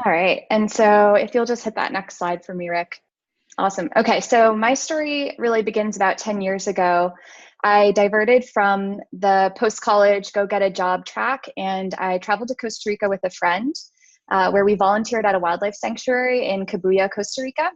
All right. And so if you'll just hit that next slide for me, Rick. Awesome. Okay. So my story really begins about 10 years ago. I diverted from the post-college go get a job track and I traveled to Costa Rica with a friend where we volunteered at a wildlife sanctuary in Cabuya, Costa Rica.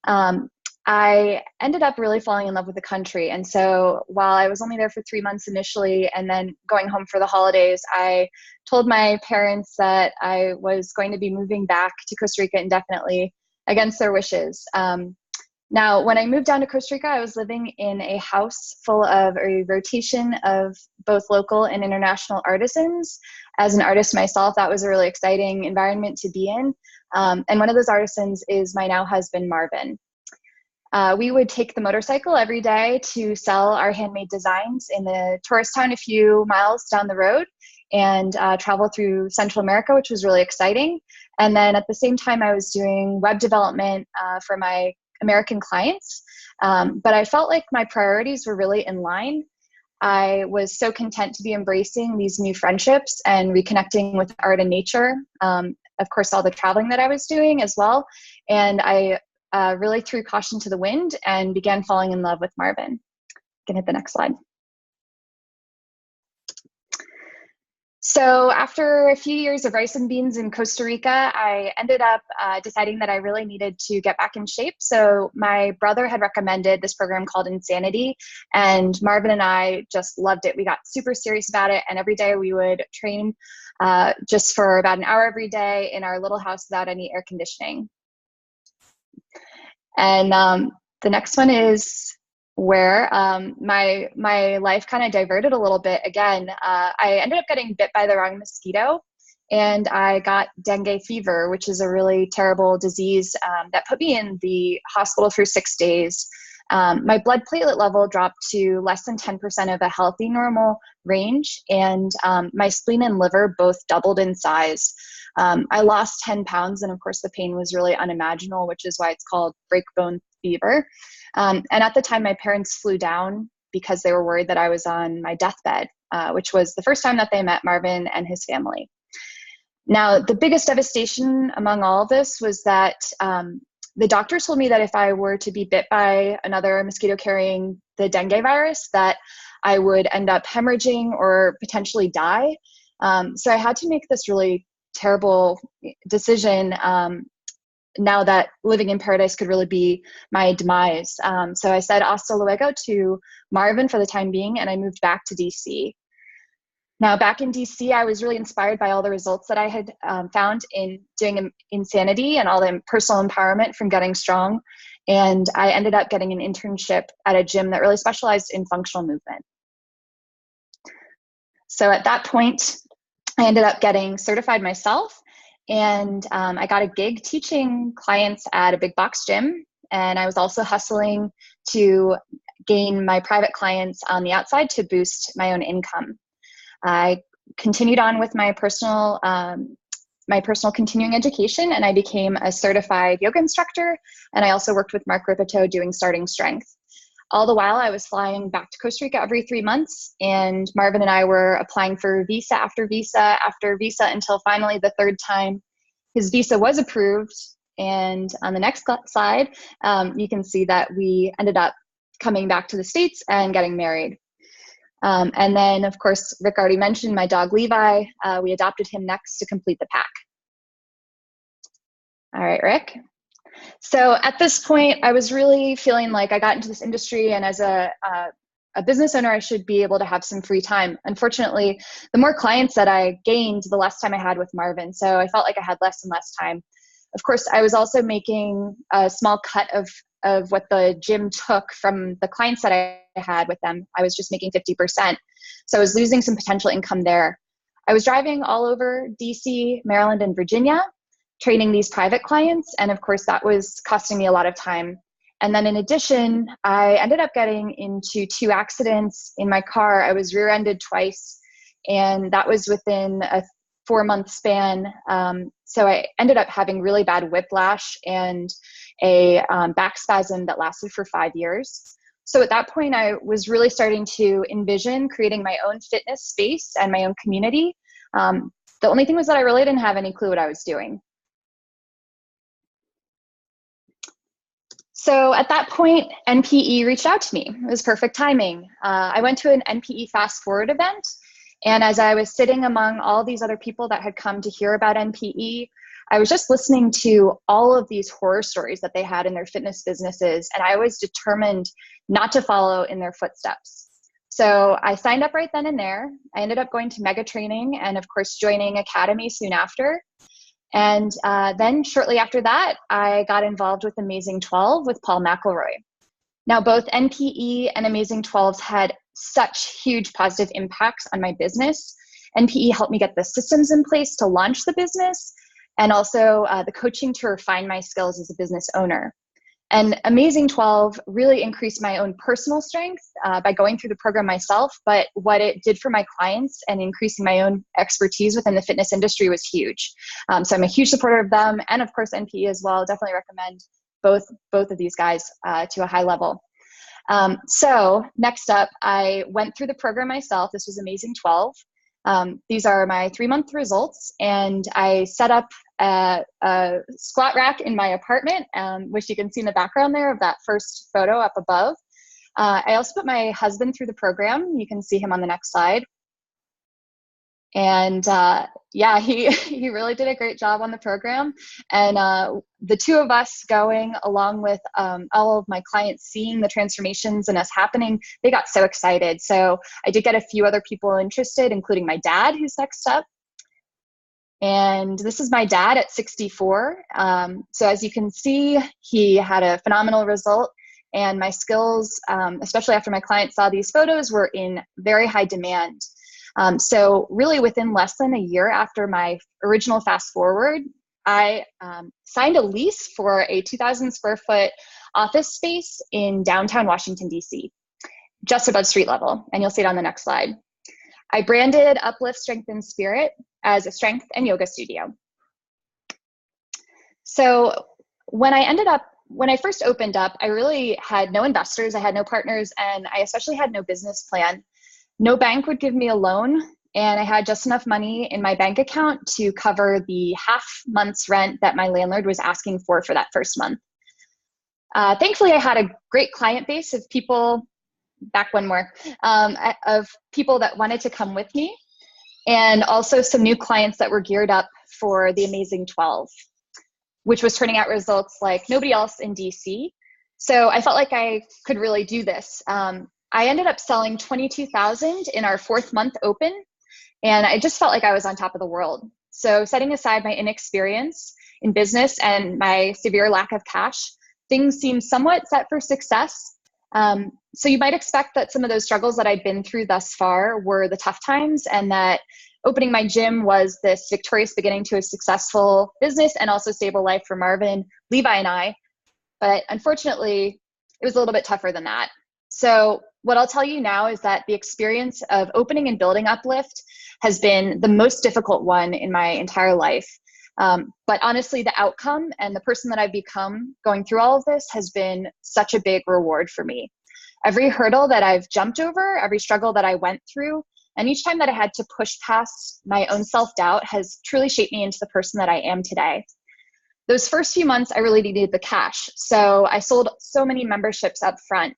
Um, I ended up really falling in love with the country. And so while I was only there for 3 months initially and then going home for the holidays, I told my parents that I was going to be moving back to Costa Rica indefinitely against their wishes. Now, when I moved down to Costa Rica, I was living in a house full of a rotation of both local and international artisans. As an artist myself, that was a really exciting environment to be in. And one of those artisans is my now husband, Marvin. We would take the motorcycle every day to sell our handmade designs in the tourist town a few miles down the road and travel through Central America, which was really exciting. And then at the same time, I was doing web development for my American clients. But I felt like my priorities were really in line. I was so content to be embracing these new friendships and reconnecting with art and nature. Of course, all the traveling that I was doing as well. And I really threw caution to the wind and began falling in love with Marvin. You can hit the next slide. So after a few years of rice and beans in Costa Rica, I ended up deciding that I really needed to get back in shape. So my brother had recommended this program called Insanity, and Marvin and I just loved it. We got super serious about it, and every day we would train just for about an hour every day in our little house without any air conditioning. And the next one is where my life kind of diverted a little bit. Again, I ended up getting bit by the wrong mosquito and I got dengue fever, which is a really terrible disease that put me in the hospital for 6 days. My blood platelet level dropped to less than 10% of a healthy normal range, and my spleen and liver both doubled in size. I lost 10 pounds, and of course the pain was really unimaginable, which is why it's called break bone fever. And at the time, my parents flew down because they were worried that I was on my deathbed, which was the first time that they met Marvin and his family. Now, the biggest devastation among all of this was that the doctor told me that if I were to be bit by another mosquito carrying the dengue virus, that I would end up hemorrhaging or potentially die. So I had to make this really terrible decision now that living in paradise could really be my demise. So I said hasta luego to Marvin for the time being, and I moved back to DC. Now, back in DC, I was really inspired by all the results that I had found in doing Insanity and all the personal empowerment from getting strong. And I ended up getting an internship at a gym that really specialized in functional movement. So at that point, I ended up getting certified myself, and I got a gig teaching clients at a big box gym. And I was also hustling to gain my private clients on the outside to boost my own income. I continued on with my personal continuing education, and I became a certified yoga instructor. And I also worked with Mark Ripito doing starting strength. All the while, I was flying back to Costa Rica every 3 months, and Marvin and I were applying for visa after visa after visa until finally the third time his visa was approved. And on the next slide, you can see that we ended up coming back to the States and getting married. And then, of course, Rick already mentioned my dog Levi. We adopted him next to complete the pack. All right, Rick. So at this point, I was really feeling like I got into this industry, and as a business owner, I should be able to have some free time. Unfortunately, the more clients that I gained, the less time I had with Marvin. So I felt like I had less and less time. Of course, I was also making a small cut of what the gym took from the clients that I had with them. I was just making 50%. So I was losing some potential income there. I was driving all over DC, Maryland, and Virginia, training these private clients. And of course, that was costing me a lot of time. And then in addition, I ended up getting into 2 accidents in my car. I was rear-ended twice, and that was within a 4-month span. So I ended up having really bad whiplash and a back spasm that lasted for 5 years. So at that point, I was really starting to envision creating my own fitness space and my own community. The only thing was that I really didn't have any clue what I was doing. So at that point, NPE reached out to me. It was perfect timing. I went to an NPE Fast Forward event. And as I was sitting among all these other people that had come to hear about NPE, I was just listening to all of these horror stories that they had in their fitness businesses. And I was determined not to follow in their footsteps. So I signed up right then and there. I ended up going to mega training and, of course, joining Academy soon after. And then shortly after that, I got involved with Amazing 12 with Paul McElroy. Now, both NPE and Amazing 12s had such huge positive impacts on my business. NPE helped me get the systems in place to launch the business, and also the coaching to refine my skills as a business owner. And Amazing 12 really increased my own personal strength by going through the program myself, but what it did for my clients and increasing my own expertise within the fitness industry was huge. So I'm a huge supporter of them, and of course NPE as well. Definitely recommend both of these guys to a high level. So next up, I went through the program myself. This was Amazing 12. These are my 3-month results, and I set up a squat rack in my apartment, which you can see in the background there of that first photo up above. I also put my husband through the program. You can see him on the next slide. And yeah, he really did a great job on the program. And the two of us going along with all of my clients seeing the transformations and us happening, they got so excited. So I did get a few other people interested, including my dad, who's next up. And this is my dad at 64. So as you can see, he had a phenomenal result. And my skills, especially after my clients saw these photos, were in very high demand. So really within less than a year after my original Fast Forward, I signed a lease for a 2,000 square foot office space in downtown Washington, D.C., just above street level. And you'll see it on the next slide. I branded Uplift Strength and Spirit as a strength and yoga studio. So when I first opened up, I really had no investors, I had no partners, and I especially had no business plan. No bank would give me a loan, and I had just enough money in my bank account to cover the half month's rent that my landlord was asking for that first month. Thankfully, I had a great client base of people, of people that wanted to come with me, and also some new clients that were geared up for the Amazing 12, which was turning out results like nobody else in DC. So I felt like I could really do this. I ended up selling 22,000 in our 4th month open, and I just felt like I was on top of the world. So setting aside my inexperience in business and my severe lack of cash, things seemed somewhat set for success. So you might expect that some of those struggles that I'd been through thus far were the tough times, and that opening my gym was this victorious beginning to a successful business and also stable life for Marvin, Levi, and I. But unfortunately, it was a little bit tougher than that. So what I'll tell you now is that the experience of opening and building Uplift has been the most difficult one in my entire life. But honestly, the outcome and the person that I've become going through all of this has been such a big reward for me. Every hurdle that I've jumped over, every struggle that I went through, and each time that I had to push past my own self-doubt has truly shaped me into the person that I am today. Those first few months, I really needed the cash. So I sold so many memberships up front.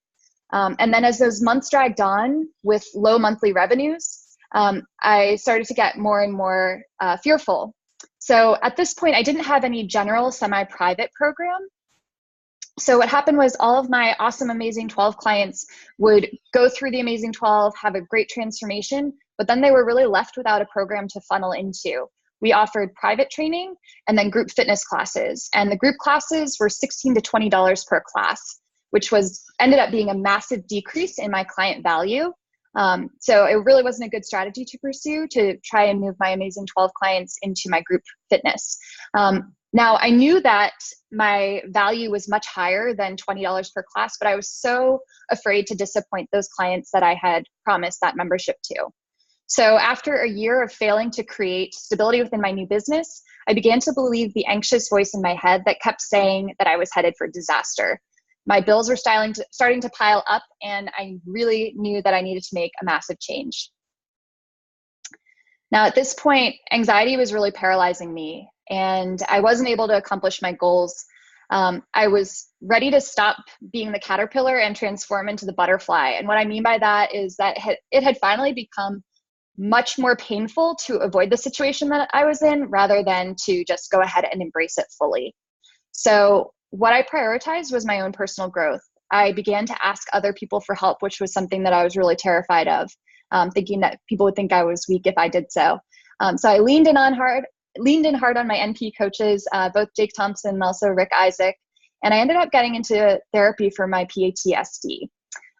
And then as those months dragged on with low monthly revenues, I started to get more and more fearful. So at this point, I didn't have any general semi-private program. So what happened was all of my awesome Amazing 12 clients would go through the Amazing 12, have a great transformation, but then they were really left without a program to funnel into. We offered private training and then group fitness classes. And the group classes were $16 to $20 per class, which ended up being a massive decrease in my client value. So it really wasn't a good strategy to pursue to try and move my Amazing 12 clients into my group fitness. Now, I knew that my value was much higher than $20 per class, but I was so afraid to disappoint those clients that I had promised that membership to. So after a year of failing to create stability within my new business, I began to believe the anxious voice in my head that kept saying that I was headed for disaster. My bills were starting to pile up, and I really knew that I needed to make a massive change. Now, at this point, anxiety was really paralyzing me, and I wasn't able to accomplish my goals. I was ready to stop being the caterpillar and transform into the butterfly. And what I mean by that is that it had finally become much more painful to avoid the situation that I was in rather than to just go ahead and embrace it fully. So what I prioritized was my own personal growth. I began to ask other people for help, which was something that I was really terrified of, thinking that people would think I was weak if I did so. So I leaned in hard on my NP coaches, both Jake Townsend and also Rick Isaac, and I ended up getting into therapy for my PTSD.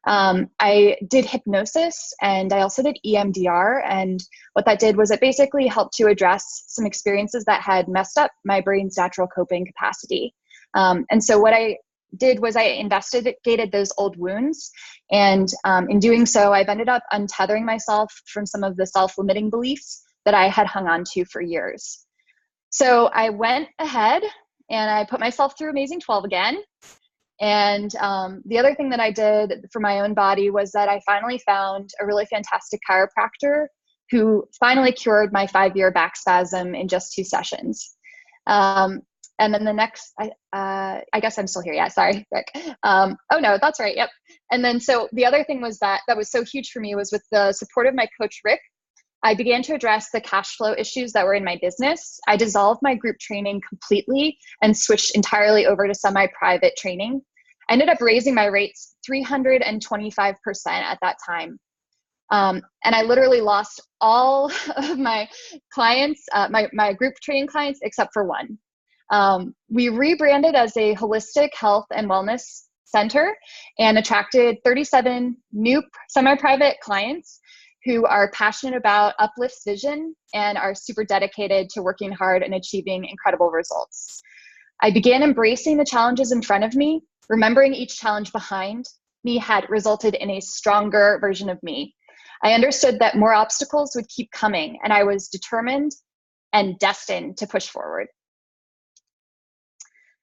I did hypnosis and I also did EMDR, and what that did was it basically helped to address some experiences that had messed up my brain's natural coping capacity. And so what I did was I investigated those old wounds, and in doing so, I've ended up untethering myself from some of the self-limiting beliefs that I had hung on to for years. So I went ahead and I put myself through Amazing 12 again. And the other thing that I did for my own body was that I finally found a really fantastic chiropractor who finally cured my 5-year back spasm in just 2 sessions. And then the next, I guess I'm still here. Yeah, sorry, Rick. Oh no, that's right. Yep. And then so the other thing was that was so huge for me was with the support of my coach, Rick, I began to address the cash flow issues that were in my business. I dissolved my group training completely and switched entirely over to semi-private training. I ended up raising my rates 325% at that time. And I literally lost all of my clients, my group training clients, except for one. We rebranded as a holistic health and wellness center and attracted 37 new semi-private clients who are passionate about Uplift's vision and are super dedicated to working hard and achieving incredible results. I began embracing the challenges in front of me, remembering each challenge behind me had resulted in a stronger version of me. I understood that more obstacles would keep coming, and I was determined and destined to push forward.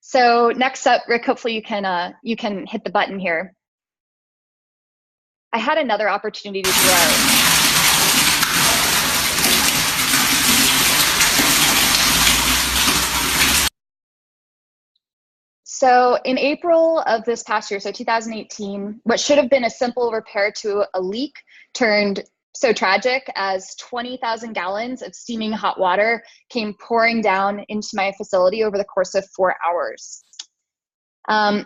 So next up, Rick, hopefully you can hit the button here. I had another opportunity to grow. So in April of this past year, so 2018, what should have been a simple repair to a leak turned so tragic as 20,000 gallons of steaming hot water came pouring down into my facility over the course of 4 hours.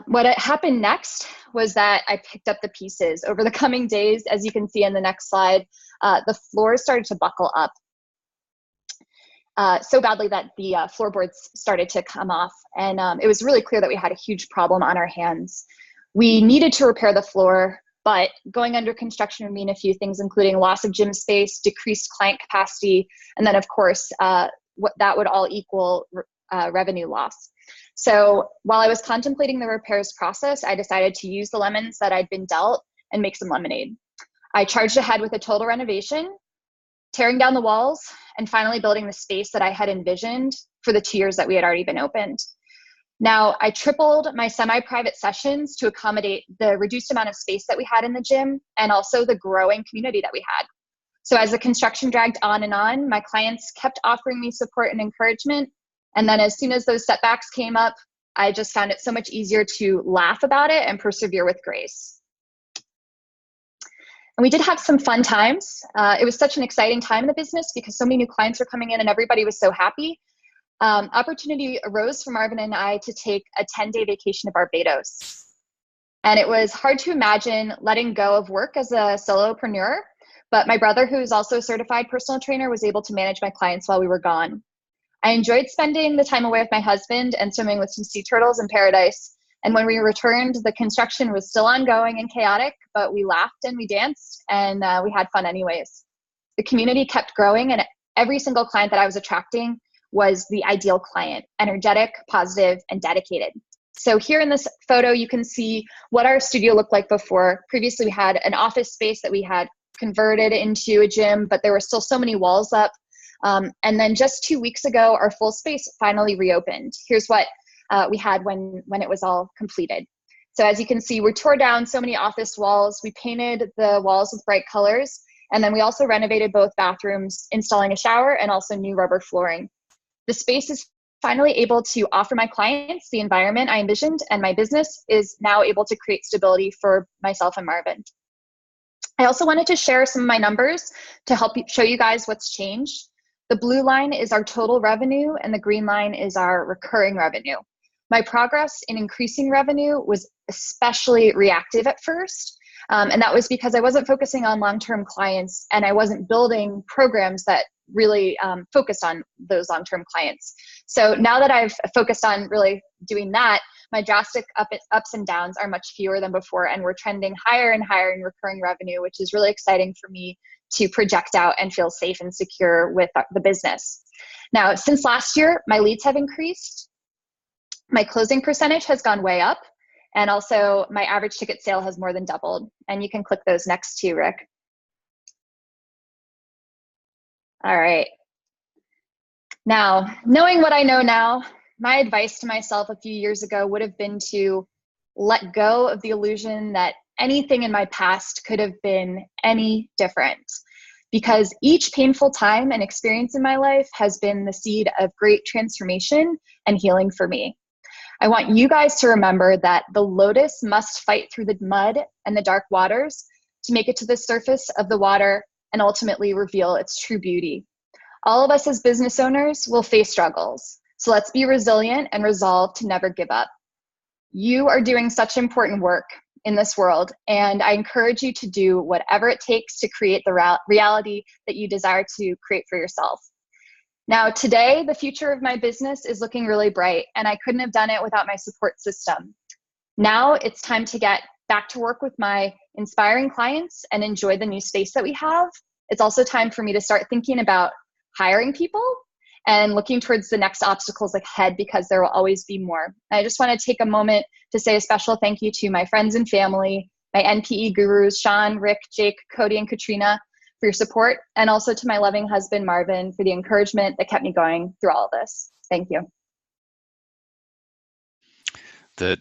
What happened next was that I picked up the pieces. Over the coming days, as you can see in the next slide, the floors started to buckle up so badly that the floorboards started to come off. And it was really clear that we had a huge problem on our hands. We needed to repair the floor, but going under construction would mean a few things, including loss of gym space, decreased client capacity, and then of course, what that would all equal revenue loss. So while I was contemplating the repairs process, I decided to use the lemons that I'd been dealt and make some lemonade. I charged ahead with a total renovation, tearing down the walls, and finally building the space that I had envisioned for the 2 years that we had already been opened. Now, I tripled my semi-private sessions to accommodate the reduced amount of space that we had in the gym and also the growing community that we had. So as the construction dragged on and on, my clients kept offering me support and encouragement. And then as soon as those setbacks came up, I just found it so much easier to laugh about it and persevere with grace. And we did have some fun times. It was such an exciting time in the business because so many new clients were coming in and everybody was so happy. Opportunity arose for Marvin and I to take a 10-day vacation to Barbados. And it was hard to imagine letting go of work as a solopreneur, but my brother, who's also a certified personal trainer, was able to manage my clients while we were gone. I enjoyed spending the time away with my husband and swimming with some sea turtles in paradise. And when we returned, the construction was still ongoing and chaotic, but we laughed and we danced and we had fun anyways. The community kept growing and every single client that I was attracting was the ideal client, energetic, positive, and dedicated. So here in this photo, you can see what our studio looked like before. Previously, we had an office space that we had converted into a gym, but there were still so many walls up. And then just 2 weeks ago, our full space finally reopened. Here's what we had when it was all completed. So as you can see, we tore down so many office walls. We painted the walls with bright colors. And then we also renovated both bathrooms, installing a shower and also new rubber flooring. The space is finally able to offer my clients the environment I envisioned, and my business is now able to create stability for myself and Marvin. I also wanted to share some of my numbers to help show you guys what's changed. The blue line is our total revenue, and the green line is our recurring revenue. My progress in increasing revenue was especially reactive at first, and that was because I wasn't focusing on long-term clients, and I wasn't building programs that really focused on those long-term clients. So now that I've focused on really doing that, my drastic ups and downs are much fewer than before, and we're trending higher and higher in recurring revenue, which is really exciting for me to project out and feel safe and secure with the business. Now, since last year, my leads have increased, my closing percentage has gone way up, and also my average ticket sale has more than doubled. And you can click those next two, Rick. All right. Now, knowing what I know now, my advice to myself a few years ago would have been to let go of the illusion that anything in my past could have been any different, because each painful time and experience in my life has been the seed of great transformation and healing for me. I want you guys to remember that the lotus must fight through the mud and the dark waters to make it to the surface of the water and ultimately reveal its true beauty. All of us as business owners will face struggles, so let's be resilient and resolve to never give up. You are doing such important work in this world, and I encourage you to do whatever it takes to create the reality that you desire to create for yourself. Now, today, the future of my business is looking really bright, and I couldn't have done it without my support system. Now it's time to get back to work with my inspiring clients and enjoy the new space that we have. It's also time for me to start thinking about hiring people and looking towards the next obstacles ahead, because there will always be more. I just want to take a moment to say a special thank you to my friends and family, my NPE gurus, Sean, Rick, Jake, Cody, and Katrina, for your support, and also to my loving husband, Marvin, for the encouragement that kept me going through all of this. Thank you. The